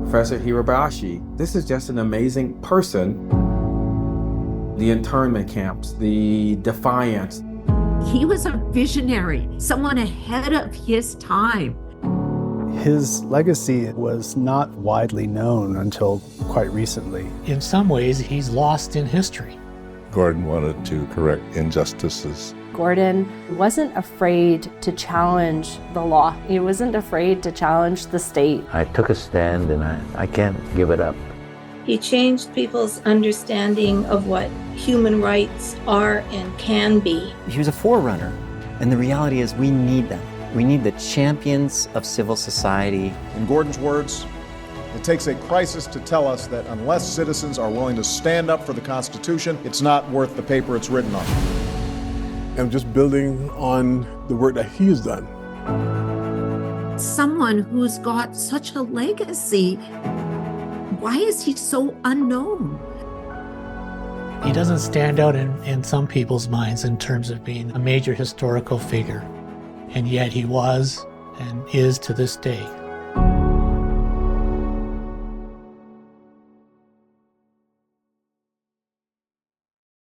Professor Hirabayashi. This is just an amazing person. The internment camps, the defiance. He was a visionary, someone ahead of his time. His legacy was not widely known until quite recently. In some ways, he's lost in history. Gordon wanted to correct injustices. Gordon wasn't afraid to challenge the law. He wasn't afraid to challenge the state. I took a stand and I can't give it up. He changed people's understanding of what human rights are and can be. He was a forerunner, and the reality is we need them. We need the champions of civil society. In Gordon's words, it takes a crisis to tell us that unless citizens are willing to stand up for the Constitution, it's not worth the paper it's written on. I'm just building on the work that he has done. Someone who's got such a legacy, why is he so unknown? He doesn't stand out in some people's minds in terms of being a major historical figure, and yet he was and is to this day.